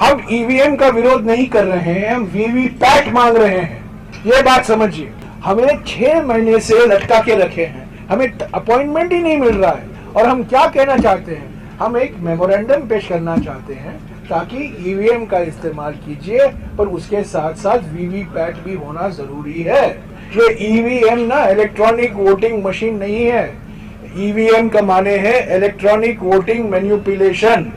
हम ईवीएम का विरोध नहीं कर रहे हैं, हम वीवीपैट मांग रहे हैं। ये बात समझिए। हमें 6 महीने से लटका के रखे हैं, हमें अपॉइंटमेंट ही नहीं मिल रहा है। और हम क्या कहना चाहते हैं, हम एक मेमोरेंडम पेश करना चाहते हैं ताकि ईवीएम का इस्तेमाल कीजिए, पर उसके साथ साथ वीवीपैट भी होना जरूरी है। ये ईवीएम ना इलेक्ट्रॉनिक वोटिंग मशीन नहीं है। ईवीएम का माने है electronic voting manipulation.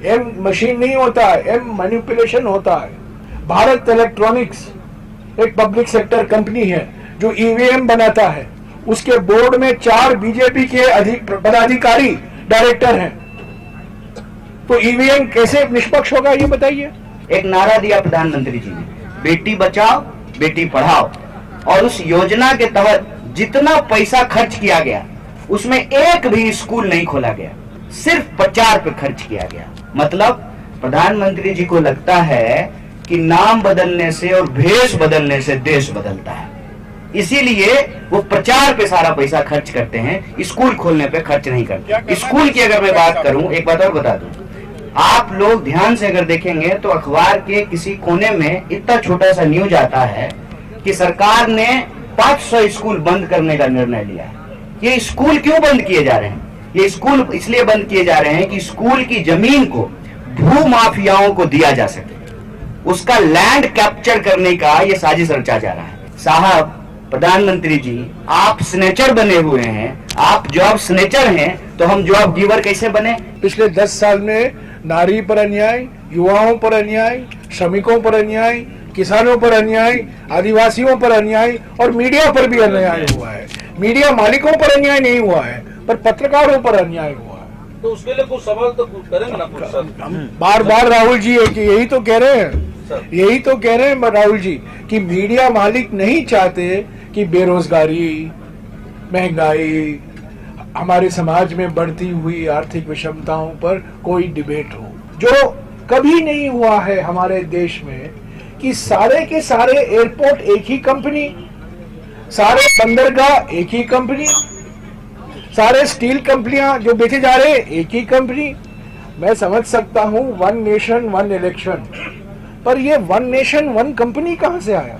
M machine नहीं होता है, एम मैनिपुलेशन होता है। भारत इलेक्ट्रॉनिक्स एक पब्लिक सेक्टर कंपनी है जो ईवीएम बनाता है। उसके बोर्ड में 4 बीजेपी के पदाधिकारी डायरेक्टर हैं। तो ईवीएम कैसे निष्पक्ष होगा, ये बताइए। एक नारा दिया प्रधानमंत्री जी ने, बेटी बचाओ बेटी पढ़ाओ, और उस योजना के तहत जितना पैसा खर्च किया गया उसमें एक भी स्कूल नहीं खोला गया, सिर्फ प्रचार पे खर्च किया गया। मतलब प्रधानमंत्री जी को लगता है कि नाम बदलने से और भेष बदलने से देश बदलता है, इसीलिए वो प्रचार पे सारा पैसा खर्च करते हैं, स्कूल खोलने पे खर्च नहीं करते। स्कूल की अगर मैं बात करूं, एक बात और बता दूं, आप लोग ध्यान से अगर देखेंगे तो अखबार के किसी कोने में इतना छोटा सा न्यूज आता है कि सरकार ने 500 स्कूल बंद करने का निर्णय लिया है। ये स्कूल क्यों बंद किए जा रहे हैं? ये स्कूल इसलिए बंद किए जा रहे हैं कि स्कूल की जमीन को भू माफियाओं को दिया जा सके, उसका लैंड कैप्चर करने का ये साजिश रचा जा रहा है। साहब प्रधानमंत्री जी, आप स्नेचर बने हुए हैं, आप जॉब स्नेचर हैं, तो हम जॉब गिवर कैसे बने? पिछले 10 साल में नारी पर अन्याय, युवाओं पर अन्याय, श्रमिकों पर अन्याय, किसानों पर अन्याय, आदिवासियों पर अन्याय और मीडिया पर भी अन्याय हुआ है। मीडिया मालिकों पर अन्याय नहीं हुआ है, पर पत्रकारों पर अन्याय हुआ है। तो उसके लिए कुछ सवाल तो करेंगे ना। बार बार राहुल जी यही तो कह रहे हैं, यही तो कह रहे हैं राहुल जी कि मीडिया मालिक नहीं चाहते कि बेरोजगारी, महंगाई, हमारे समाज में बढ़ती हुई आर्थिक विषमताओं पर कोई डिबेट हो। जो कभी नहीं हुआ है हमारे देश में कि सारे के सारे एयरपोर्ट एक ही कंपनी, सारे बंदरगाह एक ही कंपनी, सारे स्टील कंपनियां जो बेचे जा रहे हैं एक ही कंपनी। मैं समझ सकता हूं 1 नेशन 1 इलेक्शन, पर ये 1 नेशन 1 कंपनी कहां से आया?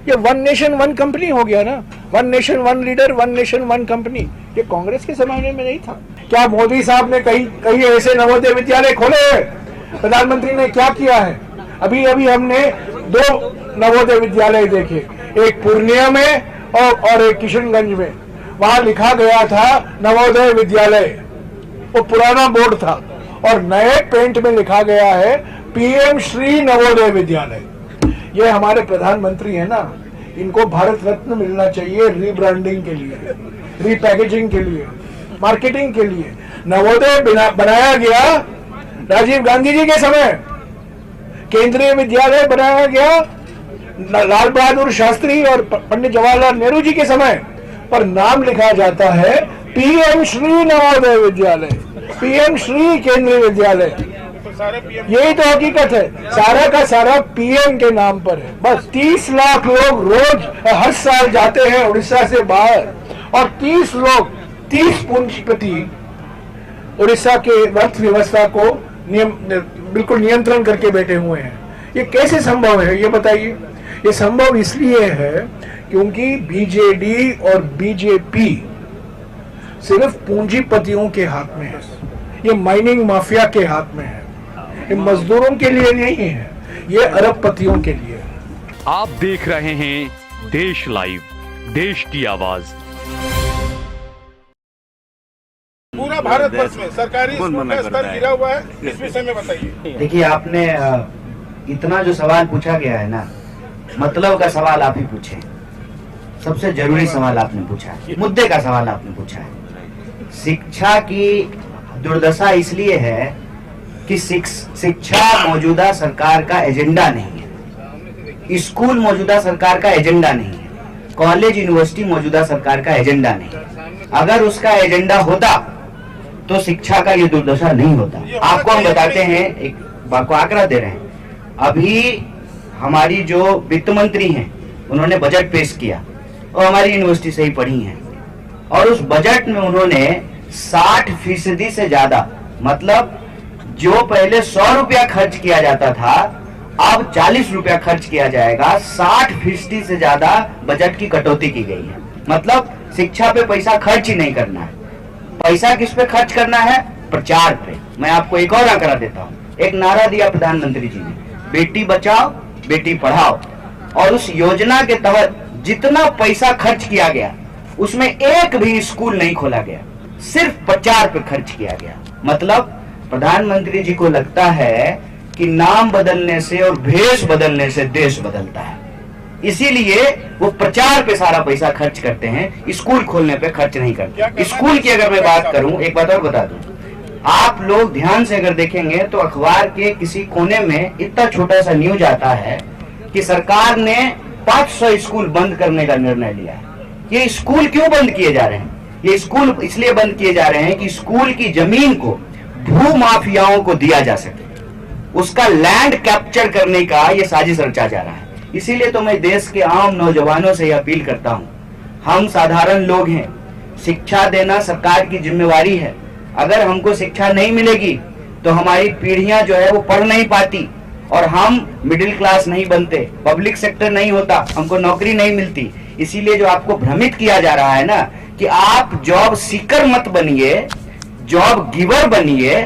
ये 1 नेशन 1 कंपनी हो गया ना। 1 नेशन 1 लीडर, 1 नेशन 1 कंपनी। ये कांग्रेस के जमाने में नहीं था क्या? मोदी साहब ने कई ऐसे नवोदय विद्यालय खोले हैं। प्रधानमंत्री ने क्या किया है? अभी हमने 2 नवोदय विद्यालय देखे, एक पूर्णिया में और एक किशनगंज में। वहां लिखा गया था नवोदय विद्यालय, वो पुराना बोर्ड था, और नए पेंट में लिखा गया है पीएम श्री नवोदय विद्यालय। ये हमारे प्रधानमंत्री है ना, इनको भारत रत्न मिलना चाहिए रीब्रांडिंग के लिए, रीपैकेजिंग के लिए, मार्केटिंग के लिए। नवोदय बनाया गया राजीव गांधी जी के समय, केंद्रीय विद्यालय बनाया गया लाल बहादुर शास्त्री और पंडित जवाहरलाल नेहरू जी के समय, पर नाम लिखा जाता है पीएम श्री नवोदय विद्यालय, पीएम श्री केंद्रीय विद्यालय। यही तो हकीकत है, सारा का सारा पीएम के नाम पर है। बस 30 लाख लोग रोज हर साल जाते हैं उड़ीसा से बाहर, और 30 पूंजीपति उड़ीसा के अर्थव्यवस्था को बिल्कुल नियंत्रण करके बैठे हुए हैं। ये कैसे संभव है, ये बताइए। ये संभव इसलिए है क्योंकि बीजेडी और बीजेपी सिर्फ पूंजीपतियों के हाथ में है, ये माइनिंग माफिया के हाथ में है, ये मजदूरों के लिए नहीं है, ये अरबपतियों के लिए है। आप देख रहे हैं देश लाइव, देश की आवाज। पूरा भारतवर्ष में सरकारी स्कूल का स्तर गिरा हुआ है, इस विषय में बताइए। देखिए, आपने इतना जो सवाल पूछा गया है ना, मतलब का सवाल आप ही पूछे, सबसे जरूरी सवाल आपने पूछा है, मुद्दे का सवाल आपने पूछा है। शिक्षा की दुर्दशा इसलिए है कि शिक्षा मौजूदा सरकार का एजेंडा नहीं है, स्कूल मौजूदा सरकार का एजेंडा नहीं है, कॉलेज यूनिवर्सिटी मौजूदा सरकार का एजेंडा नहीं है। अगर उसका एजेंडा होता तो शिक्षा का ये दुर्दशा नहीं होता। आपको हम बताते हैं, एक बात को आंकड़ा दे रहे हैं। अभी हमारी जो वित्त मंत्री हैं, उन्होंने बजट पेश किया और हमारी यूनिवर्सिटी से ही पढ़ी हैं, और उस बजट में उन्होंने 60% से ज्यादा, मतलब जो पहले 100 रुपया खर्च किया जाता था अब 40 रुपया खर्च किया जाएगा। 60% से ज्यादा बजट की कटौती की गई है। मतलब शिक्षा पे पैसा खर्च ही नहीं करना है। पैसा किस पे खर्च करना है? प्रचार पे। मैं आपको एक और आंकड़ा देता हूँ। एक नारा दिया प्रधानमंत्री जी ने, बेटी बचाओ बेटी पढ़ाओ, और उस योजना के तहत जितना पैसा खर्च किया गया उसमें एक भी स्कूल नहीं खोला गया, सिर्फ प्रचार पे खर्च किया गया। मतलब प्रधानमंत्री जी को लगता है कि नाम बदलने से और भेष बदलने से देश बदलता है, इसीलिए वो प्रचार पे सारा पैसा खर्च करते हैं, स्कूल खोलने पे खर्च नहीं करते। स्कूल की अगर मैं बात करूं, एक बात और बता दूं, आप लोग ध्यान से अगर देखेंगे तो अखबार के किसी कोने में इतना छोटा सा न्यूज आता है कि सरकार ने 500 स्कूल बंद करने का निर्णय लिया है। ये स्कूल क्यों बंद किए जा रहे हैं? ये स्कूल इसलिए बंद किए जा रहे हैं कि स्कूल की जमीन को भू माफियाओं को दिया जा सके, उसका लैंड कैप्चर करने का ये साजिश रचा जा रहा है। इसीलिए तो मैं देश के आम नौजवानों से यह अपील करता हूं, हम साधारण लोग हैं, शिक्षा देना सरकार की जिम्मेवारी है। अगर हमको शिक्षा नहीं मिलेगी तो हमारी पीढ़ियां जो है वो पढ़ नहीं पाती और हम मिडिल क्लास नहीं बनते, पब्लिक सेक्टर नहीं होता, हमको नौकरी नहीं मिलती। इसीलिए जो आपको भ्रमित किया जा रहा है ना कि आप जॉब सीकर मत बनिए, जॉब गिवर बनिए।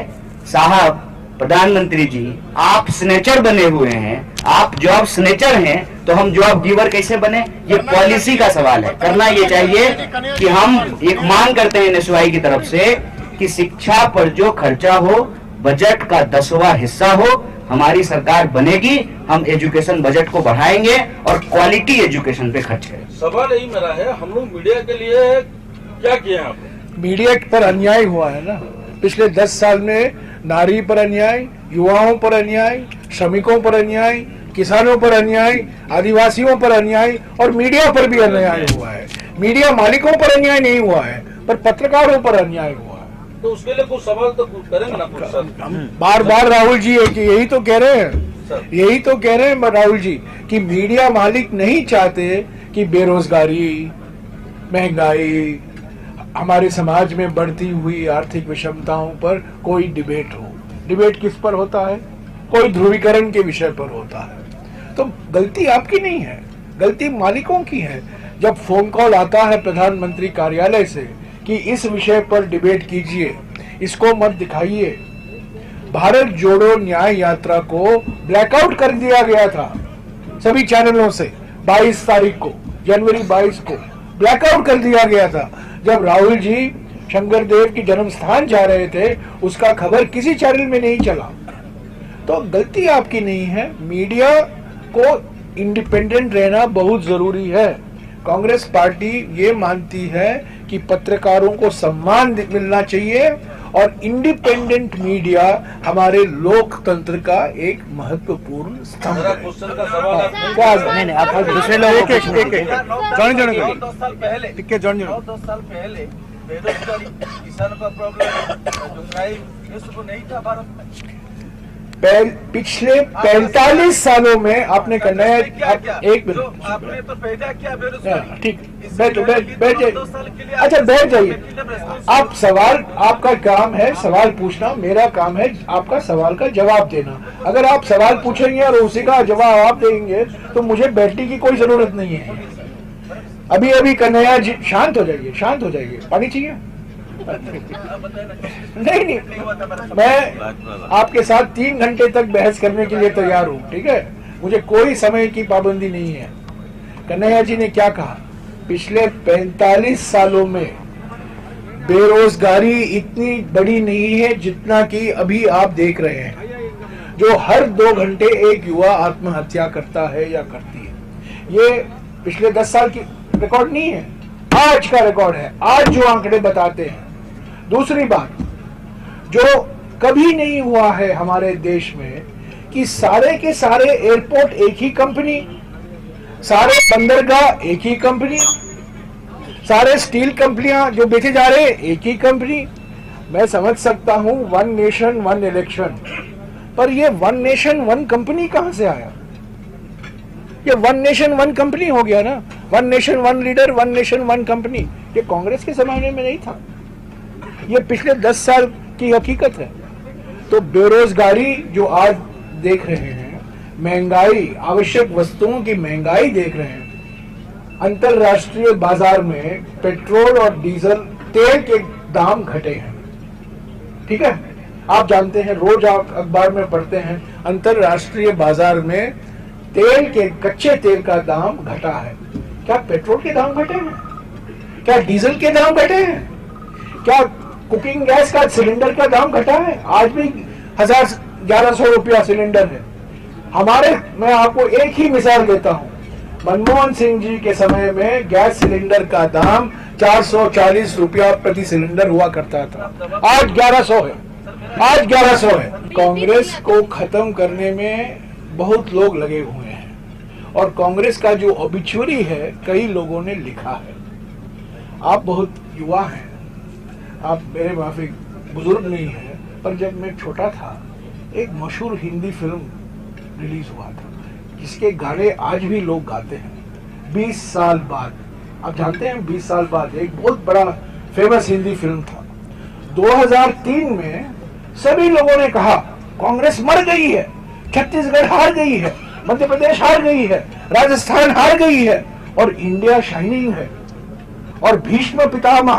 साहब प्रधानमंत्री जी, आप स्नेचर बने हुए हैं, आप जॉब स्नेचर हैं, तो हम जॉब गिवर कैसे बने? ये पॉलिसी का सवाल है। करना ये चाहिए कि हम एक मांग करते हैं एनएसयूआई की तरफ से कि शिक्षा पर जो खर्चा हो बजट का 10वां हिस्सा हो। हमारी सरकार बनेगी, हम एजुकेशन बजट को बढ़ाएंगे और क्वालिटी एजुकेशन पे खर्च करेंगे। सवाल यही मेरा है, हम लोग मीडिया के लिए क्या किए हैं? मीडिया पर अन्याय हुआ है ना पिछले 10 साल में। नारी पर अन्याय, युवाओं पर अन्याय, श्रमिकों पर अन्याय, किसानों पर अन्याय, आदिवासियों पर अन्याय और मीडिया पर भी अन्याय हुआ है। मीडिया मालिकों पर अन्याय नहीं हुआ है, पर पत्रकारों पर अन्याय हुआ है। तो उसके लिए कुछ सवाल तो करेंगे ना कुछ सर। बार बार राहुल जी यही तो कह रहे हैं, यही तो कह रहे हैं राहुल जी कि मीडिया मालिक नहीं चाहते कि बेरोजगारी, महंगाई, हमारे समाज में बढ़ती हुई आर्थिक विषमताओं पर कोई डिबेट हो। डिबेट किस पर होता है? कोई ध्रुवीकरण के विषय पर होता है। तो गलती आपकी नहीं है, गलती मालिकों की है। जब फोन कॉल आता है प्रधानमंत्री कार्यालय से कि इस विषय पर डिबेट कीजिए, इसको मत दिखाइए। भारत जोड़ो न्याय यात्रा को ब्लैकआउट कर दिया गया था सभी चैनलों से। 22 तारीख को, जनवरी 22 को ब्लैकआउट कर दिया गया था। जब राहुल जी शंकर देव की जन्म स्थान जा रहे थे, उसका खबर किसी चैनल में नहीं चला। तो गलती आपकी नहीं है। मीडिया को इंडिपेंडेंट रहना बहुत जरूरी है। कांग्रेस पार्टी ये मानती है कि पत्रकारों को सम्मान मिलना चाहिए और इंडिपेंडेंट मीडिया हमारे लोकतंत्र का एक महत्वपूर्ण स्तंभ है। क्वेश्चन का सवाल नहीं, आप दूसरे लोगों को 9-10 साल पहले बेरोजगारी, किसानों का प्रॉब्लम, ये सब नहीं था भारत में। पिछले 45 सालों में आपने करना है। एक मिनट, आपने तो पैदा किया बेरोजगारी। ठीक, बैठ जाइए। अच्छा बैठ जाइए। आप सवाल, आपका काम है सवाल पूछना, मेरा काम है आपका सवाल का जवाब देना। अगर आप सवाल पूछेंगे और उसी का जवाब आप देंगे तो मुझे बैठने की कोई जरूरत नहीं है। अभी अभी कन्हैया जी शांत हो जाइए, शांत हो जाइए। पानी चाहिए? नहीं, मैं आपके साथ 3 घंटे तक बहस करने के लिए तैयार हूँ, ठीक है? मुझे कोई समय की पाबंदी नहीं है। कन्हैया जी ने क्या कहा? पिछले 45 सालों में बेरोजगारी इतनी बड़ी नहीं है जितना कि अभी आप देख रहे हैं, जो हर 2 घंटे एक युवा आत्महत्या करता है या करती है। ये पिछले 10 साल की रिकॉर्ड नहीं है, आज का रिकॉर्ड है, आज जो आंकड़े बताते हैं। दूसरी बात, जो कभी नहीं हुआ है हमारे देश में कि सारे के सारे एयरपोर्ट एक ही कंपनी, सारे बंदरगाह एक ही कंपनी, सारे स्टील कंपनियां जो बेचे जा रहे हैं एक ही कंपनी। मैं समझ सकता हूं 1 नेशन 1 इलेक्शन, पर ये 1 नेशन 1 कंपनी कहां से आया? ये 1 नेशन 1 कंपनी हो गया ना। 1 नेशन 1 लीडर, 1 नेशन 1 कंपनी। ये कांग्रेस के जमाने में नहीं था, ये पिछले 10 साल की हकीकत है। तो बेरोजगारी जो आज देख रहे हैं, महंगाई, आवश्यक वस्तुओं की महंगाई देख रहे हैं, अंतरराष्ट्रीय बाजार में पेट्रोल और डीजल तेल के दाम घटे हैं, ठीक है। आप जानते हैं, रोज आप अखबार में पढ़ते हैं, अंतरराष्ट्रीय बाजार में तेल के, कच्चे तेल का दाम घटा है। क्या पेट्रोल के दाम घटे हैं? क्या डीजल के दाम घटे हैं? क्या कुकिंग गैस का सिलेंडर का दाम घटा है? आज भी 1100 रुपया सिलेंडर है हमारे। मैं आपको एक ही मिसाल देता हूं, मनमोहन सिंह जी के समय में गैस सिलेंडर का दाम 440 रुपया प्रति सिलेंडर हुआ करता था, आज 1100 है, आज 1100 है। कांग्रेस को खत्म करने में बहुत लोग लगे हुए हैं और कांग्रेस का जो ओबिचुरी है कई लोगों ने लिखा है। आप बहुत युवा हैं, आप मेरे माफिक बुजुर्ग नहीं है, पर जब मैं छोटा था एक मशहूर हिंदी फिल्म रिलीज हुआ था जिसके गाने आज भी लोग गाते हैं, 20 साल बाद। आप जानते हैं 20 साल बाद एक बहुत बड़ा फेमस हिंदी फिल्म था। 2003 में सभी लोगों ने कहा कांग्रेस मर गई है, छत्तीसगढ़ हार गई है, मध्य प्रदेश हार गई है, राजस्थान हार गई है और इंडिया शाइनिंग है। और भीष्म पितामह,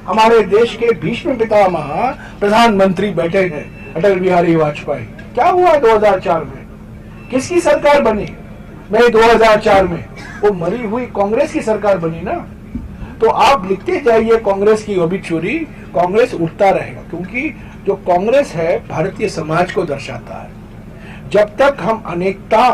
हमारे देश के भीष्म पितामह प्रधानमंत्री बैठे हैं, अटल बिहारी वाजपेयी। क्या हुआ 2004 में? किसकी सरकार बनी? नहीं, 2004 में वो मरी हुई कांग्रेस की सरकार बनी ना। तो आप लिखते जाइए कांग्रेस की ओबिचुरी, कांग्रेस उठता रहेगा, क्योंकि जो कांग्रेस है भारतीय समाज को दर्शाता है। जब तक हम अनेकता,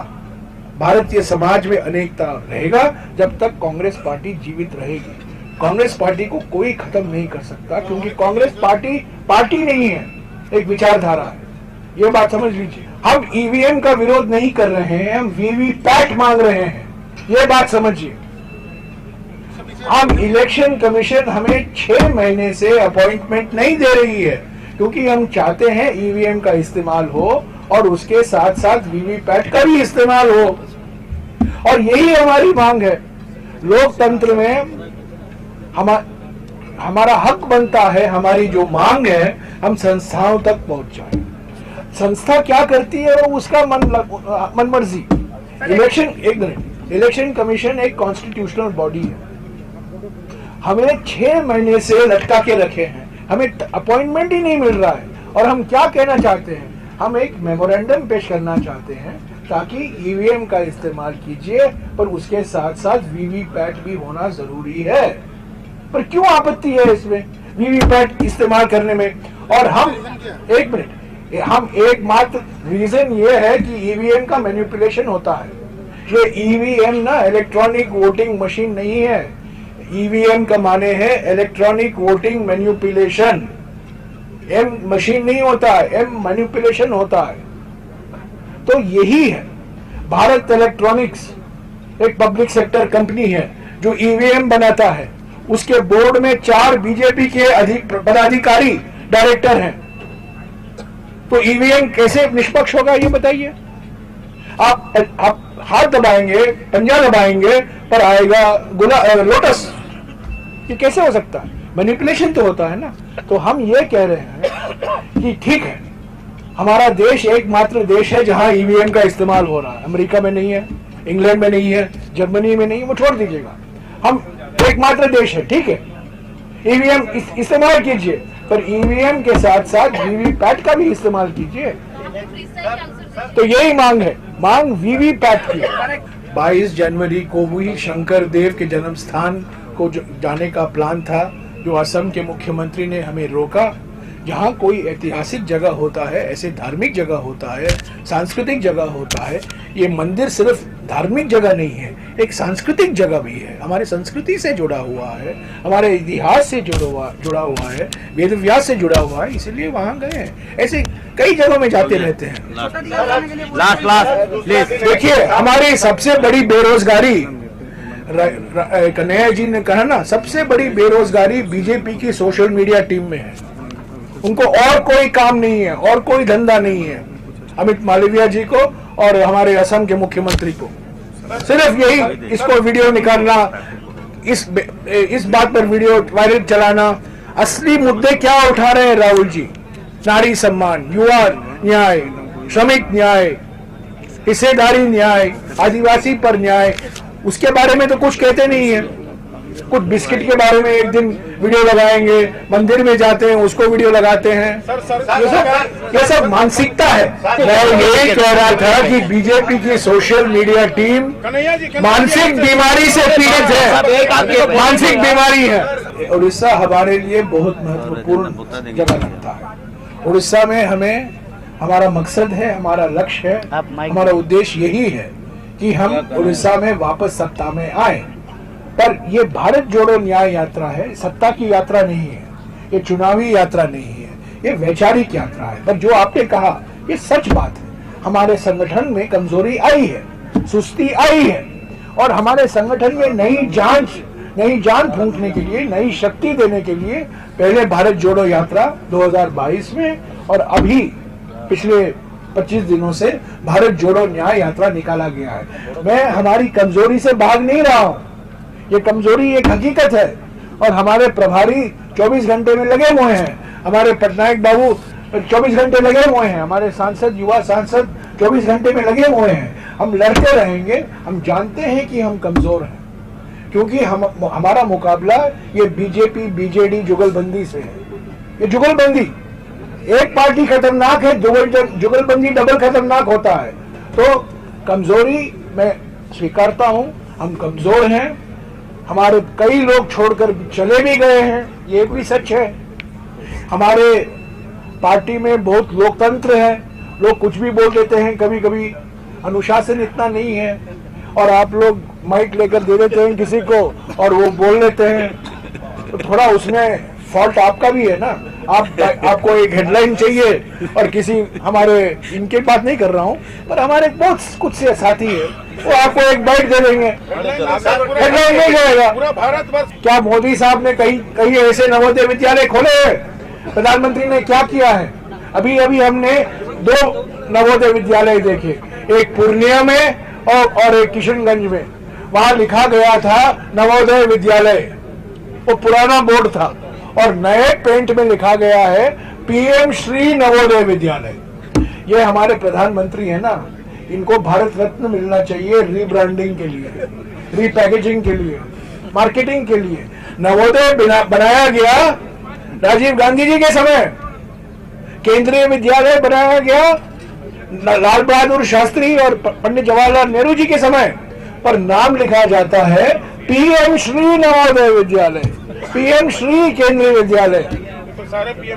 भारतीय समाज में अनेकता रहेगा, जब तक कांग्रेस पार्टी जीवित रहेगी। कांग्रेस पार्टी को कोई खत्म नहीं कर सकता, क्योंकि कांग्रेस पार्टी नहीं है, एक विचारधारा है। ये बात समझ लीजिए। हम ईवीएम का विरोध नहीं कर रहे हैं, हम वीवीपैट मांग रहे हैं, ये बात समझिए। हम इलेक्शन कमीशन हमें 6 महीने से अपॉइंटमेंट नहीं दे रही है, क्योंकि हम चाहते हैं ईवीएम का इस्तेमाल हो और उसके साथ साथ वीवीपैट का भी इस्तेमाल हो, और यही हमारी मांग है। लोकतंत्र में हमारा हक बनता है, हमारी जो मांग है हम संस्थाओं तक पहुंच जाए। संस्था क्या करती है वो उसका मन मर्जी। इलेक्शन कमीशन एक कॉन्स्टिट्यूशनल बॉडी है, हमें 6 महीने से लटका के रखे हैं, हमें अपॉइंटमेंट ही नहीं मिल रहा है। और हम क्या कहना चाहते हैं, हम एक मेमोरेंडम पेश करना चाहते हैं ताकि ईवीएम का इस्तेमाल कीजिए, पर उसके साथ साथ वीवीपैट भी होना जरूरी है। पर क्यों आपत्ति है इसमें वीवीपैट इस्तेमाल करने में? और हम एकमात्र रीजन ये है कि ईवीएम का मैनिपुलेशन होता है। ये ईवीएम ना इलेक्ट्रॉनिक वोटिंग मशीन नहीं है, ईवीएम का माने है electronic voting manipulation. M machine नहीं होता है, एम मैनिपुलेशन होता है। तो यही है, भारत इलेक्ट्रॉनिक्स एक पब्लिक सेक्टर कंपनी है जो ईवीएम बनाता है, उसके बोर्ड में 4 बीजेपी के पदाधिकारी डायरेक्टर हैं। तो ईवीएम कैसे निष्पक्ष होगा ये बताइए? आप हाथ दबाएंगे, पंजा दबाएंगे, पर आएगा लोटस। ये कैसे हो सकता है? मैनिपुलेशन तो होता है ना। तो हम ये कह रहे हैं कि ठीक है, हमारा देश एकमात्र देश है जहां ईवीएम का इस्तेमाल हो रहा है। अमेरिका में नहीं है, इंग्लैंड में नहीं है, जर्मनी में नहीं है, वो छोड़ दीजिएगा। हम एकमात्र देश है, ठीक है, ईवीएम इस्तेमाल कीजिए, पर ईवीएम के साथ साथ वीवीपैट का भी इस्तेमाल कीजिए। तो यही मांग है, मांग वीवीपैट की। 22 जनवरी को भी शंकर देव के जन्म स्थान को जाने का प्लान था, जो असम के मुख्यमंत्री ने हमें रोका। जहाँ कोई ऐतिहासिक जगह होता है, ऐसे धार्मिक जगह होता है, सांस्कृतिक जगह होता है। ये मंदिर सिर्फ धार्मिक जगह नहीं है, एक सांस्कृतिक जगह भी है, हमारे संस्कृति से जुड़ा हुआ है, हमारे इतिहास से जुड़ा हुआ है, वेद व्यास से जुड़ा हुआ है, इसलिए वहाँ गए हैं। ऐसे कई जगहों में जाते रहते हैं। लास्ट देखिए, हमारी सबसे बड़ी बेरोजगारी, कन्हैया जी ने कहा ना, सबसे बड़ी बेरोजगारी बीजेपी की सोशल मीडिया टीम में है। उनको और कोई काम नहीं है, और कोई धंधा नहीं है, अमित मालवीय जी को और हमारे असम के मुख्यमंत्री को। सिर्फ यही, इसको वीडियो निकालना, इस बात पर वीडियो वायरल चलाना। असली मुद्दे क्या उठा रहे हैं राहुल जी? नारी सम्मान, युवा न्याय, श्रमिक न्याय, हिस्सेदारी न्याय, आदिवासी पर न्याय, उसके बारे में तो कुछ कहते नहीं है। कुछ बिस्किट के बारे में एक दिन वीडियो लगाएंगे, मंदिर में जाते हैं उसको वीडियो लगाते हैं। ये सब मानसिकता है। मैं यही कह रहा था कि बीजेपी की सोशल मीडिया टीम मानसिक बीमारी से पीड़ित है, मानसिक बीमारी है। उड़ीसा हमारे लिए बहुत महत्वपूर्ण जगह लगता है। उड़ीसा में हमें हमारा मकसद है, हमारा लक्ष्य है, हमारा उद्देश्य यही है कि हम उड़ीसा में वापस सत्ता में आए। पर ये भारत जोड़ो न्याय यात्रा है, सत्ता की यात्रा नहीं है, ये चुनावी यात्रा नहीं है, ये वैचारिक यात्रा है। पर जो आपने कहा ये सच बात है। हमारे संगठन में कमजोरी आई है, सुस्ती आई है, और हमारे संगठन में नई जान फूंकने के लिए, नई शक्ति देने के लिए पहले भारत जोड़ो यात्रा 2022 में और अभी पिछले 25 दिनों से भारत जोड़ो न्याय यात्रा निकाला गया है। मैं हमारी कमजोरी से भाग नहीं रहा हूं, ये कमजोरी एक हकीकत है। और हमारे प्रभारी 24 घंटे में लगे हुए हैं, हमारे पटनायक बाबू 24 घंटे लगे हुए हैं, हमारे सांसद, युवा सांसद 24 घंटे में लगे हुए हैं। हम लड़ते रहेंगे। हम जानते हैं कि हम कमजोर हैं, क्योंकि हमारा मुकाबला ये बीजेपी बीजेडी जुगलबंदी से है। ये जुगलबंदी, एक पार्टी खतरनाक है, जुगलबंदी डबल खतरनाक होता है। तो कमजोरी मैं स्वीकारता हूं, हम कमजोर हैं। हमारे कई लोग छोड़कर चले भी गए हैं, ये भी सच है। हमारे पार्टी में बहुत लोकतंत्र है, लोग कुछ भी बोल देते हैं, कभी कभी अनुशासन इतना नहीं है, और आप लोग माइक लेकर दे देते हैं किसी को और वो बोल लेते हैं, तो थोड़ा उसमें फॉल्ट आपका भी है ना। आपको एक हेडलाइन चाहिए और किसी हमारे, इनके बात नहीं कर रहा हूं, पर हमारे बहुत कुछ से साथी है, वो आपको एक बाइट दे देंगे, हेडलाइन नहीं जाएगा। पूरा भारतवर्ष। क्या मोदी साहब ने कहीं ऐसे नवोदय विद्यालय खोले हैं? प्रधानमंत्री ने क्या किया है? अभी हमने 2 नवोदय विद्यालय देखे, एक पूर्णिया में और एक किशनगंज में। वहां लिखा गया था नवोदय विद्यालय, वो पुराना बोर्ड था, और नए पेंट में लिखा गया है पीएम श्री नवोदय विद्यालय। ये हमारे प्रधानमंत्री है ना, इनको भारत रत्न मिलना चाहिए रीब्रांडिंग के लिए, रीपैकेजिंग के लिए, मार्केटिंग के लिए। नवोदय बनाया गया राजीव गांधी जी के समय, केंद्रीय विद्यालय बनाया गया लाल बहादुर शास्त्री और पंडित जवाहरलाल नेहरू जी के समय, पर नाम लिखा जाता है पीएम श्री नवोदय विद्यालय, पीएम श्री केंद्रीय विद्यालय।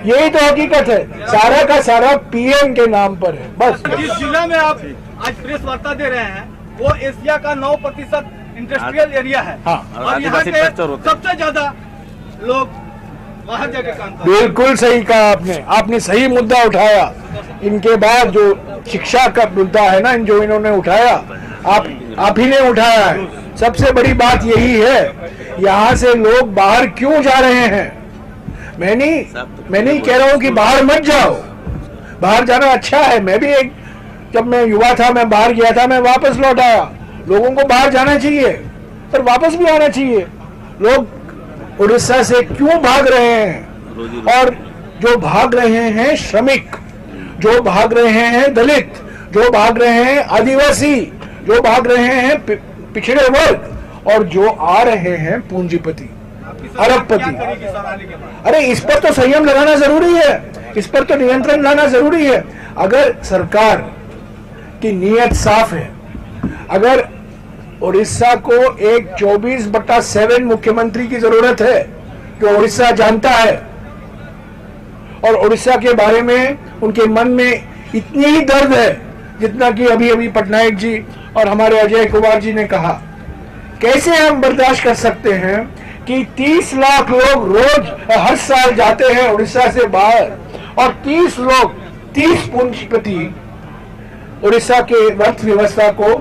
यही तो हकीकत है, सारा का सारा पीएम के नाम पर है बस। जिस जिला में आप आज प्रेस वार्ता दे रहे हैं वो एशिया का 9% इंडस्ट्रियल एरिया है। हाँ। और यहाँ के सबसे ज्यादा लोग वहाँ जाके काम करते हैं। बिल्कुल सही कहा आपने सही मुद्दा उठाया। इनके बाद जो शिक्षा का मुद्दा है ना, जो इन्होंने उठाया, आप ही ने उठाया है। सबसे बड़ी बात यही है, यहाँ से लोग बाहर क्यों जा रहे हैं। मैं नहीं कह रहा हूँ कि बाहर मत जाओ, बाहर जाना अच्छा है। मैं भी जब मैं युवा था मैं बाहर गया था, मैं वापस लौट आया। लोगों को बाहर जाना चाहिए, पर वापस भी आना चाहिए। लोग उड़ीसा से क्यों भाग रहे हैं? और जो भाग रहे हैं श्रमिक, जो भाग रहे हैं दलित, जो भाग रहे हैं आदिवासी, जो भाग रहे हैं पिछड़े वर्ग, और जो आ रहे हैं पूंजीपति, अरबपति। अरे इस पर तो संयम लगाना जरूरी है, इस पर तो नियंत्रण लाना जरूरी है। अगर सरकार की नीयत साफ है, अगर उड़ीसा को एक 24/7 मुख्यमंत्री की जरूरत है जो उड़ीसा जानता है, और उड़ीसा के बारे में उनके मन में इतनी ही दर्द है जितना कि अभी पटनायक जी और हमारे अजय कुमार जी ने कहा। कैसे हम बर्दाश्त कर सकते हैं कि 30 लाख लोग रोज हर साल जाते हैं उड़ीसा से बाहर, और 30 पूंजीपति उड़ीसा के अर्थव्यवस्था को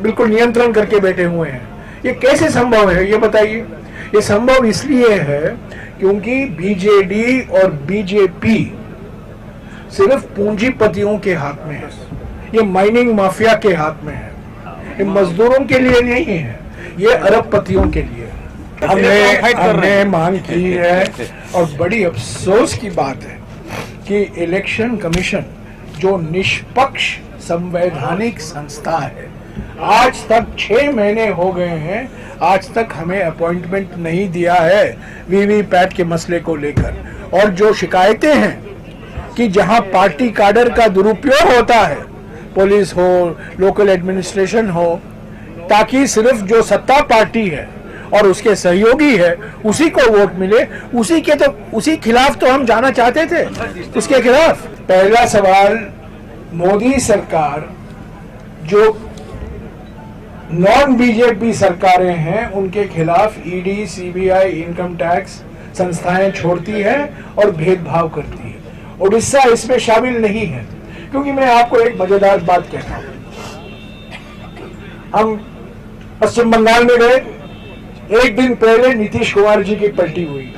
बिल्कुल नियंत्रण करके बैठे हुए हैं। ये कैसे संभव है, ये बताइए। ये संभव इसलिए है क्योंकि बीजेडी और बीजेपी सिर्फ पूंजीपतियों के हाथ में है, ये माइनिंग माफिया के हाथ में है, ये मजदूरों के लिए नहीं है, ये अरबपतियों के लिए। हमने मांग की है, और बड़ी अफसोस की बात है कि इलेक्शन कमीशन जो निष्पक्ष संवैधानिक संस्था है, आज तक 6 महीने हो गए हैं, आज तक हमें अपॉइंटमेंट नहीं दिया है वीवीपैट के मसले को लेकर। और जो शिकायतें हैं कि जहां पार्टी काडर का दुरुपयोग होता है, पुलिस हो, लोकल एडमिनिस्ट्रेशन हो, ताकि सिर्फ जो सत्ता पार्टी है और उसके सहयोगी है उसी को वोट मिले, उसी खिलाफ तो हम जाना चाहते थे, उसके खिलाफ। पहला सवाल, मोदी सरकार जो नॉन बीजेपी सरकारें हैं उनके खिलाफ ईडी, सीबीआई, इनकम टैक्स संस्थाएं छोड़ती है और भेदभाव करती है। उड़ीसा इसमें शामिल नहीं है, क्योंकि मैं आपको एक मजेदार बात कहता हूं। हम पश्चिम बंगाल में गए, एक दिन पहले नीतीश कुमार जी की पलटी हुई।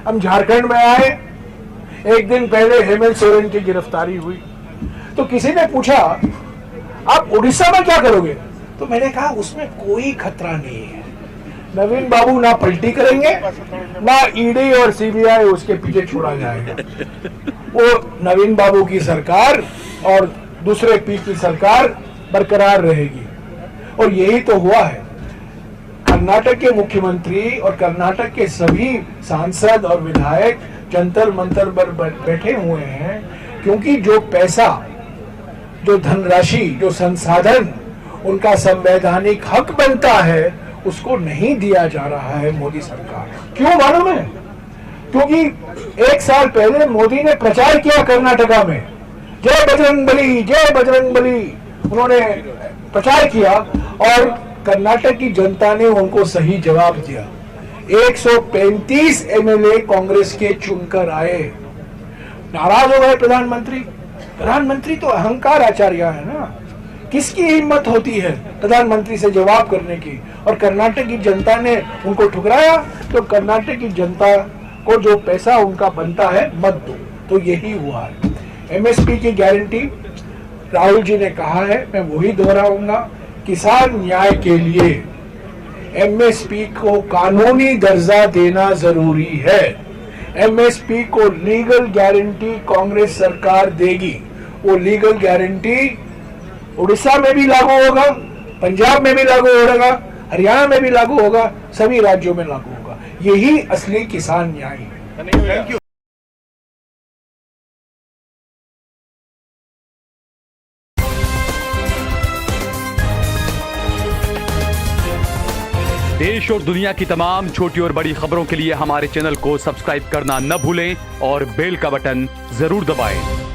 हम झारखंड में आए, एक दिन पहले हेमंत सोरेन की गिरफ्तारी हुई। तो किसी ने पूछा आप उड़ीसा में क्या करोगे, तो मैंने कहा उसमें कोई खतरा नहीं है। नवीन बाबू ना पलटी करेंगे, ना ईडी और सीबीआई उसके पीछे छोड़ा जाएगा। वो नवीन बाबू की सरकार और दूसरे पी की सरकार बरकरार रहेगी। और यही तो हुआ है। कर्नाटक के मुख्यमंत्री और कर्नाटक के सभी सांसद और विधायक जंतर मंतर पर बैठे हुए हैं, क्योंकि जो पैसा, जो धनराशि, जो संसाधन उनका संवैधानिक हक बनता है उसको नहीं दिया जा रहा है मोदी सरकार। क्यों मालूम है? क्योंकि 1 साल पहले मोदी ने प्रचार किया कर्नाटका में, जय बजरंग बली, जय बजरंग बली, उन्होंने प्रचार किया और कर्नाटक की जनता ने उनको सही जवाब दिया। 135 एमएलए कांग्रेस के चुनकर आए। नाराज हो गए प्रधानमंत्री। प्रधानमंत्री तो अहंकार आचार्य है ना, किसकी हिम्मत होती है प्रधानमंत्री से जवाब करने की। और कर्नाटक की जनता ने उनको ठुकराया, तो कर्नाटक की जनता को जो पैसा उनका बनता है मत दो। तो यही हुआ है। एमएसपी की गारंटी राहुल जी ने कहा है, मैं वही दोहराऊंगा, किसान न्याय के लिए एमएसपी को कानूनी दर्जा देना जरूरी है। एमएसपी को लीगल गारंटी कांग्रेस सरकार देगी। वो लीगल गारंटी उड़ीसा में भी लागू होगा, पंजाब में भी लागू होगा, हरियाणा में भी लागू होगा, सभी राज्यों में लागू होगा। यही असली किसान न्याय है। Thank you. देश और दुनिया की तमाम छोटी और बड़ी खबरों के लिए हमारे चैनल को सब्सक्राइब करना न भूलें और बेल का बटन जरूर दबाएं।